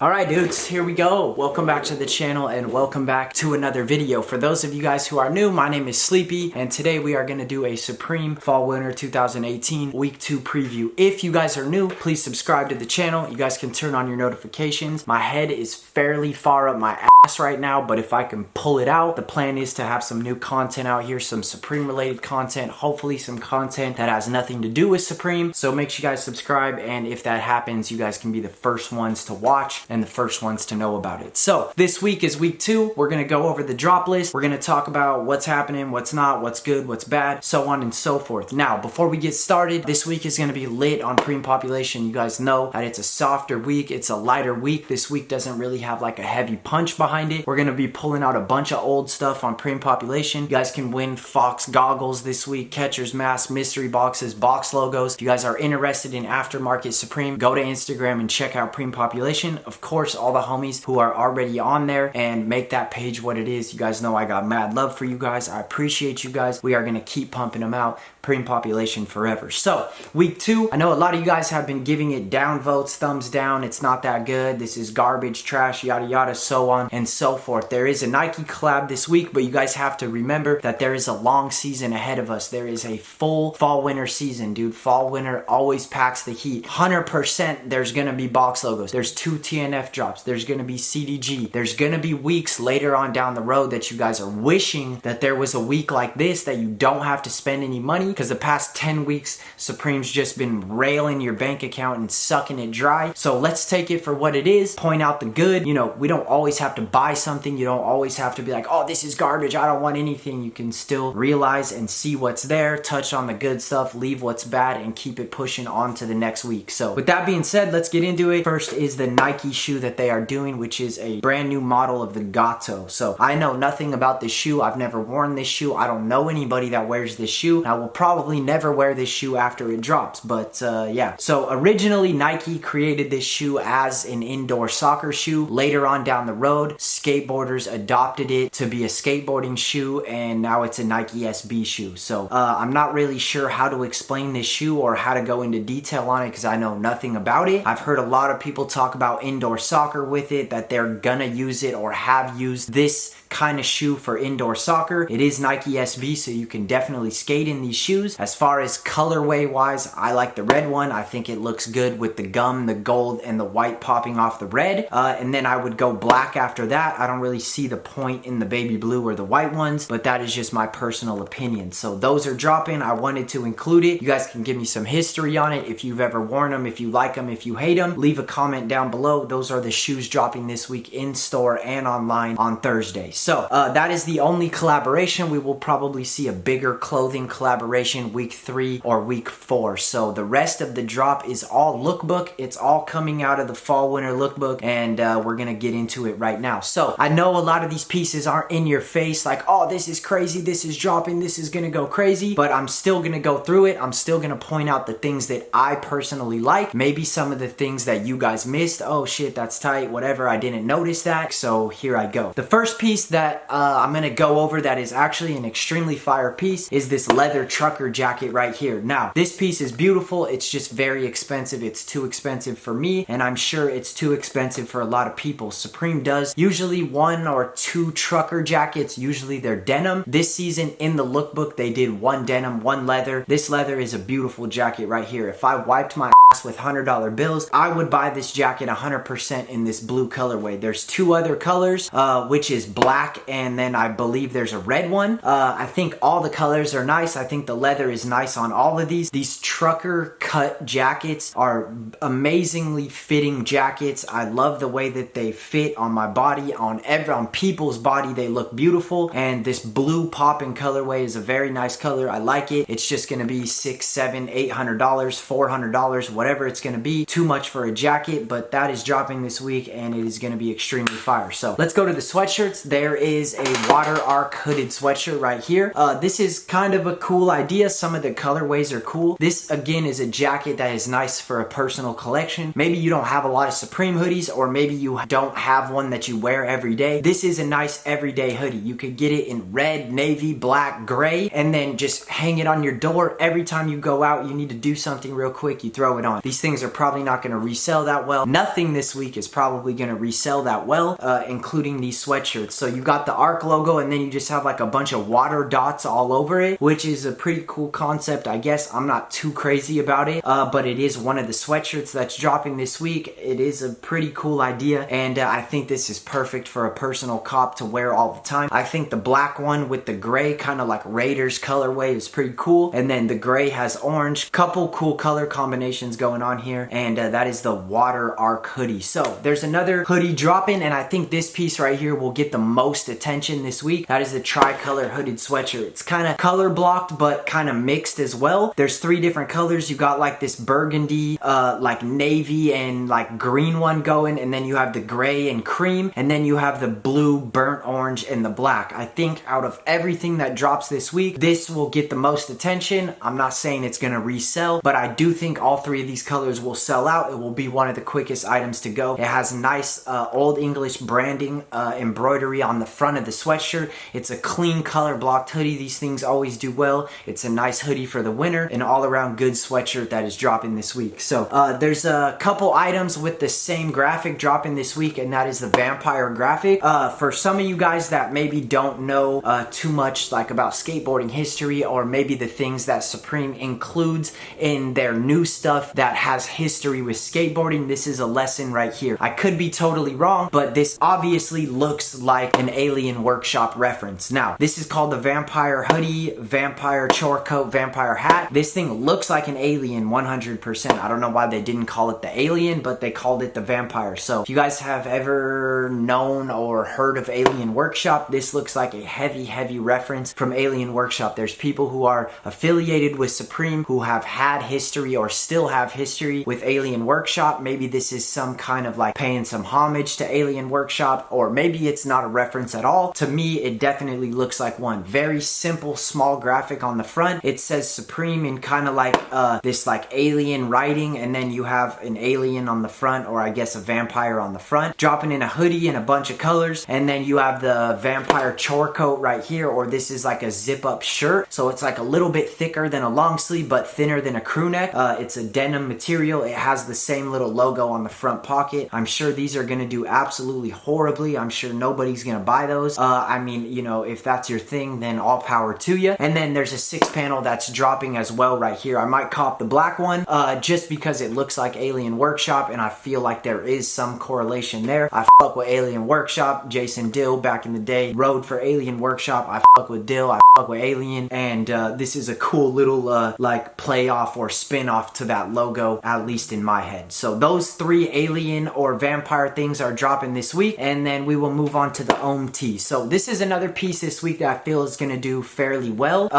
Alright dudes, here we go. Welcome back to the channel and welcome back to another video. For those of you guys who are new, my name is Sleepy and today we are going to do a Supreme Fall Winter 2018 Week 2 preview. If you guys are new, please subscribe to the channel. You guys can turn on your notifications. My head is fairly far up my ass right now, but if I can pull it out, the plan is to have some new content out here, some Supreme related content, hopefully some content that has nothing to do with Supreme. So make sure you guys subscribe, and if that happens, you guys can be the first ones to watch and the first ones to know about it. So this week is week 2. We're gonna go over the drop list. We're gonna talk about what's happening, what's not, what's good, what's bad, so on and so forth. Now, before we get started, this week is gonna be lit on Preem population. You guys know that it's a softer week, it's a lighter week. This week doesn't really have like a heavy punch behind it. We're gonna be pulling out a bunch of old stuff on Preem population. You guys can win Fox goggles this week, catcher's mask, mystery boxes, box logos. If you guys are interested in aftermarket Supreme, go to Instagram and check out Preem population. Of course, all the homies who are already on there, and make that page what it is. You guys know I got mad love for you guys. I appreciate you guys. We are gonna keep pumping them out. Preem population forever. So week 2, I know a lot of you guys have been giving it down votes, thumbs down, it's not that good, this is garbage, trash, yada yada, so on and so forth. There is a Nike collab this week, but you guys have to remember that there is a long season ahead of us. There is a full fall winter season, dude. Fall winter always packs the heat. 100% there's gonna be box logos, there's 2 TNF drops, there's gonna be CDG, there's gonna be weeks later on down the road that you guys are wishing that there was a week like this that you don't have to spend any money, because the past 10 weeks Supreme's just been railing your bank account and sucking it dry. So let's take it for what it is, point out the good. You know, we don't always have to buy something, you don't always have to be like, oh, this is garbage, I don't want anything. You can still realize and see what's there, touch on the good stuff, leave what's bad, and keep it pushing on to the next week. So with that being said, let's get into it. First is the Nike shoe that they are doing, which is a brand new model of the Gato. So I know nothing about this shoe, I've never worn this shoe, I don't know anybody that wears this shoe. I will probably never wear this shoe after it drops, but yeah. So originally Nike created this shoe as an indoor soccer shoe. Later on down the road, skateboarders adopted it to be a skateboarding shoe, and now it's a Nike SB shoe. So I'm not really sure how to explain this shoe or how to go into detail on it because I know nothing about it. I've heard a lot of people talk about indoor soccer with it, that they're gonna use it or have used this kind of shoe for indoor soccer. It is Nike SB, so you can definitely skate in these shoes. As far as colorway wise, I like the red one. I think it looks good with the gum, the gold, and the white popping off the red. And then I would go black after that. I don't really see the point in the baby blue or the white ones, but that is just my personal opinion. So those are dropping. I wanted to include it. You guys can give me some history on it. If you've ever worn them, if you like them, if you hate them, leave a comment down below. Those are the shoes dropping this week in store and online on Thursday. So that is the only collaboration. We will probably see a bigger clothing collaboration week 3 or week 4. So the rest of the drop is all lookbook. It's all coming out of the fall winter lookbook, and we're gonna get into it right now. So I know a lot of these pieces aren't in your face like, oh, this is crazy, this is dropping, this is gonna go crazy, but I'm still gonna go through it. I'm still gonna point out the things that I personally like, maybe some of the things that you guys missed. Oh shit, that's tight, whatever, I didn't notice that. So here I go. The first piece that I'm gonna go over that is actually an extremely fire piece is this leather trucker jacket right here. Now, this piece is beautiful, it's just very expensive. It's too expensive for me, and I'm sure it's too expensive for a lot of people. Supreme does usually 1 or 2 trucker jackets, usually they're denim. This season in the lookbook, they did 1 denim, 1 leather. This leather is a beautiful jacket right here. If I wiped my ass with $100 bills, I would buy this jacket 100% in this blue colorway. There's 2 other colors, which is black, and then I believe there's a red one. I think all the colors are nice. I think the leather is nice on all of these. These trucker cut jackets are amazingly fitting jackets. I love the way that they fit on my body, on people's body. They look beautiful, and this blue popping colorway is a very nice color. I like it. It's just gonna be $600, $700, $800, $400, whatever it's gonna be. Too much for a jacket, but that is dropping this week, and it is gonna be extremely fire. So let's go to the sweatshirts. There is a water arc hooded sweatshirt right here. This is kind of a cool idea. idea. Some of the colorways are cool. This again is a jacket that is nice for a personal collection. Maybe you don't have a lot of Supreme hoodies, or maybe you don't have one that you wear every day. This is a nice everyday hoodie. You could get it in red, navy, black, gray, and then just hang it on your door. Every time you go out, you need to do something real quick, you throw it on. These things are probably not going to resell that well. Nothing this week is probably going to resell that well, including these sweatshirts. So you got the ARC logo, and then you just have like a bunch of water dots all over it, which is a pretty cool concept, I guess. I'm not too crazy about it, but it is one of the sweatshirts that's dropping this week. It is a pretty cool idea, and I think this is perfect for a personal cop to wear all the time. I think the black one with the gray, kind of like Raiders colorway, is pretty cool, and then the gray has orange. Couple cool color combinations going on here, and that is the water ARC hoodie. So there's another hoodie dropping, and I think this piece right here will get the most attention this week. That is the Tricolor hooded sweatshirt. It's kind of color blocked, but kind of mixed as well. There's three different colors. You got like this burgundy, like navy and like green one going, and then you have the gray and cream, and then you have the blue, burnt orange, and the black. I think out of everything that drops this week, this will get the most attention. I'm not saying it's gonna resell, but I do think all three of these colors will sell out. It will be one of the quickest items to go. It has nice Old English branding, embroidery on the front of the sweatshirt. It's a clean color blocked hoodie. These things always do well. It's a nice hoodie for the winter, an all around good sweatshirt that is dropping this week. So there's a couple items with the same graphic dropping this week, and that is the vampire graphic. For some of you guys that maybe don't know too much like about skateboarding history, or maybe the things that Supreme includes in their new stuff that has history with skateboarding, this is a lesson right here. I could be totally wrong, but this obviously looks like an Alien Workshop reference. Now, this is called the vampire hoodie, vampire chore coat, vampire hat. This thing looks like an alien 100%. I don't know why they didn't call it the alien, but they called it the vampire. So if you guys have ever known or heard of Alien Workshop, this looks like a heavy reference from Alien Workshop. There's people who are affiliated with Supreme who have had history or still have history with Alien Workshop. Maybe this is some kind of like paying some homage to Alien Workshop, or maybe it's not a reference at all. To me, it definitely looks like one. Very simple, small graphic on the front. It says Supreme in kind of like this like alien writing, and then you have an alien on the front, or I guess a vampire on the front, dropping in a hoodie in a bunch of colors. And then you have the vampire chore coat right here, or this is like a zip up shirt. So it's like a little bit thicker than a long sleeve, but thinner than a crew neck. It's a denim material. It has the same little logo on the front pocket. I'm sure these are gonna do absolutely horribly. I'm sure nobody's gonna buy those. I mean, you know, if that's your thing, then all power to you. And then there's a 6-panel that's dropping as well right here. I might cop the black one just because it looks like Alien Workshop, and I feel like there is some correlation there. I fuck with Alien Workshop. Jason Dill back in the day rode for Alien Workshop. I fuck with Dill. I fuck with Alien, and this is a cool little like playoff or spin-off to that logo, at least in my head. So those three alien or vampire things are dropping this week, and then we will move on to the Ohm tee. So this is another piece this week that I feel is going to do fairly well.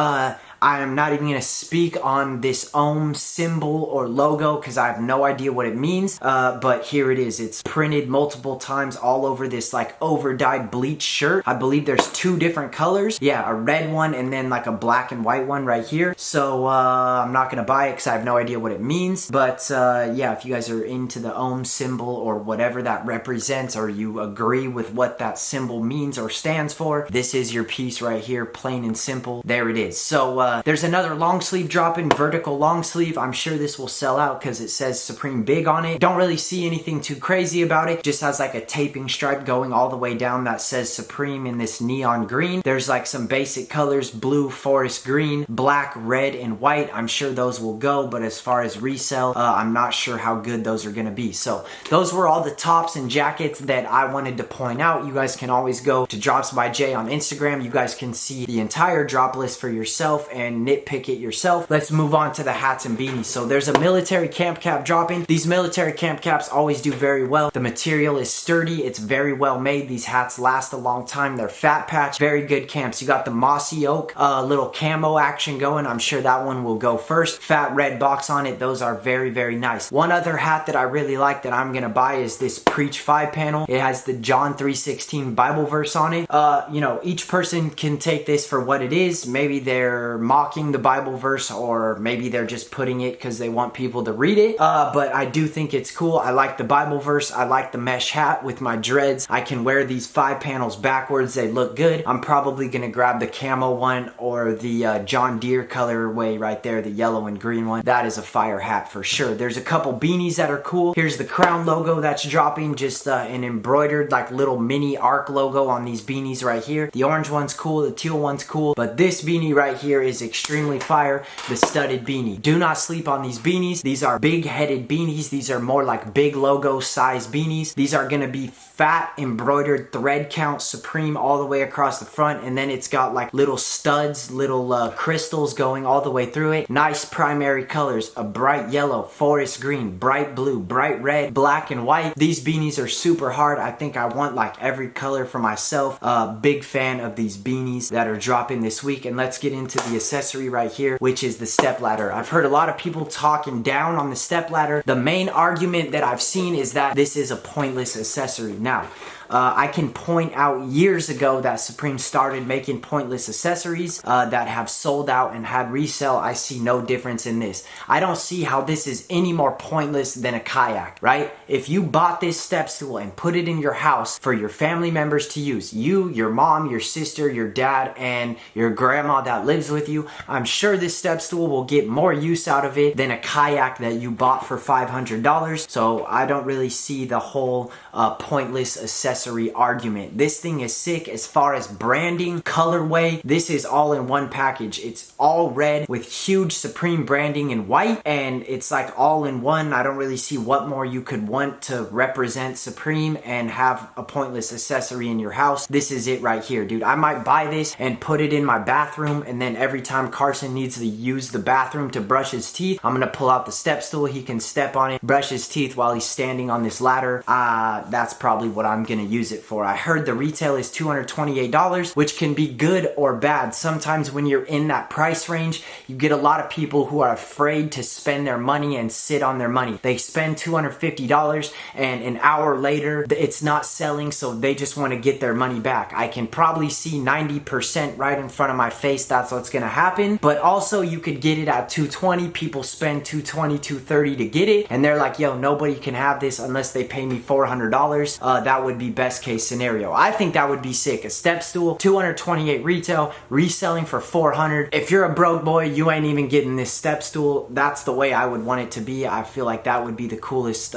I am not even going to speak on this Ohm symbol or logo because I have no idea what it means, but here it is. It's printed multiple times all over this like over-dyed bleach shirt. I believe there's 2 different colors. Yeah, a red one and then like a black and white one right here. So I'm not going to buy it because I have no idea what it means, but yeah, if you guys are into the Ohm symbol or whatever that represents, or you agree with what that symbol means or stands for, this is your piece right here, plain and simple. There it is. So there's another long sleeve dropping, vertical long sleeve. I'm sure this will sell out because it says Supreme Big on it. Don't really see anything too crazy about it. Just has like a taping stripe going all the way down that says Supreme in this neon green. There's like some basic colors, blue, forest green, black, red, and white. I'm sure those will go, but as far as resale, I'm not sure how good those are gonna be. So those were all the tops and jackets that I wanted to point out. You guys can always go to Drops by Jay on Instagram. You guys can see the entire drop list for yourself and nitpick it yourself. Let's move on to the hats and beanies. So there's a military camp cap dropping. These military camp caps always do very well. The material is sturdy. It's very well made. These hats last a long time. They're fat patch. Very good camps. You got the mossy oak little camo action going. I'm sure that one will go first. Fat red box on it. Those are very, very nice. One other hat that I really like that I'm gonna buy is this Preach 5 panel. It has the John 3:16 Bible verse on it. You know, each person can take this for what it is. Maybe they're mocking the Bible verse, or maybe they're just putting it because they want people to read it. But I do think it's cool. I like the Bible verse. I like the mesh hat with my dreads. I can wear these 5 panels backwards. They look good. I'm probably going to grab the camo one or the John Deere colorway right there, the yellow and green one. That is a fire hat for sure. There's a couple beanies that are cool. Here's the Crown logo that's dropping, just an embroidered like little mini arc logo on these beanies right here. The orange one's cool, the teal one's cool, but this beanie right here is extremely fire, the studded beanie. Do not sleep on these beanies. These are big headed beanies. These are more like big logo size beanies. These are gonna be fat embroidered thread count Supreme all the way across the front, and then it's got like little studs, little crystals going all the way through it. Nice primary colors, a bright yellow, forest green, bright blue, bright red, black and white. These beanies are super hard. I think I want like every color for myself. Big fan of these beanies that are dropping this week. And let's get into the accessory right here, which is the step ladder. I've heard a lot of people talking down on the step ladder. The main argument that I've seen is that this is a pointless accessory. Now, I can point out years ago that Supreme started making pointless accessories that have sold out and had resale. I see no difference in this. I don't see how this is any more pointless than a kayak, right? If you bought this step stool and put it in your house for your family members to use, you, your mom, your sister, your dad, and your grandma that lives with you, I'm sure this step stool will get more use out of it than a kayak that you bought for $500. So I don't really see the whole pointless accessory argument. This thing is sick as far as branding, colorway. This is all in one package. It's all red with huge Supreme branding in white, and it's like all in one. I don't really see what more you could want to represent Supreme and have a pointless accessory in your house. This is it right here, dude. I might buy this and put it in my bathroom, and then every time Carson needs to use the bathroom to brush his teeth, I'm gonna pull out the step stool. He can step on it, brush his teeth while he's standing on this ladder. That's probably what I'm gonna use it for. I heard the retail is $228, which can be good or bad. Sometimes when you're in that price range, you get a lot of people who are afraid to spend their money and sit on their money. They spend $250 and an hour later it's not selling, so they just want to get their money back. I can probably see 90% right in front of my face that's what's gonna happen. But also you could get it at $220. People spend $220, $230 to get it, and they're like, yo, nobody can have this unless they pay me $400. That would be best case scenario. I think that would be sick. A step stool, $228 retail, reselling for $400. If you're a broke boy, you ain't even getting this step stool. That's the way I would want it to be. I feel like that would be the coolest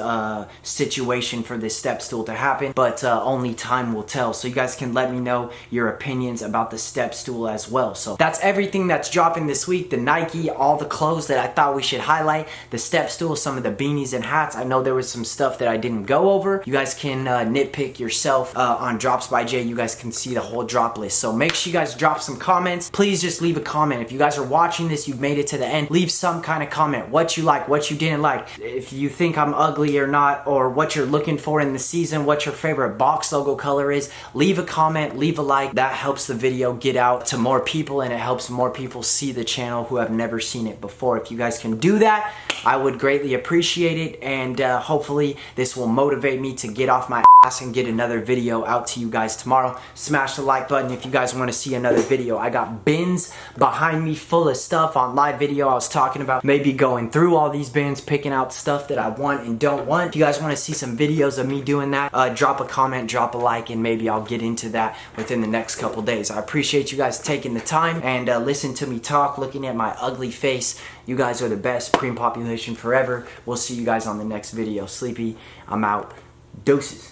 situation for this step stool to happen, but only time will tell. So you guys can let me know your opinions about the step stool as well. So that's everything that's dropping this week. The Nike, all the clothes that I thought we should highlight, the step stool, some of the beanies and hats. I know there was some stuff that I didn't go over. You guys can nitpick yourself on Drops by Jay. You guys can see the whole drop list. So make sure you guys drop some comments. Please just leave a comment. If you guys are watching this, you've made it to the end, leave some kind of comment. What you like, what you didn't like. If you think I'm ugly or not, or what you're looking for in the season, what your favorite box logo color is, leave a comment, leave a like. That helps the video get out to more people, and it helps more people see the channel who have never seen it before. If you guys can do that, I would greatly appreciate it, and hopefully this will motivate me to get off my ass and get another video out to you guys tomorrow. Smash the like button if you guys want to see another video. I got bins behind me full of stuff. On live video I was talking about maybe going through all these bins, picking out stuff that I want and don't want. If you guys want to see some videos of me doing that, drop a comment, drop a like, and maybe I'll get into that within the next couple days. I appreciate you guys taking the time and listen to me talk, looking at my ugly face. You guys are the best. Supreme population forever. We'll see you guys on the next video. Sleepy, I'm out. Deuces.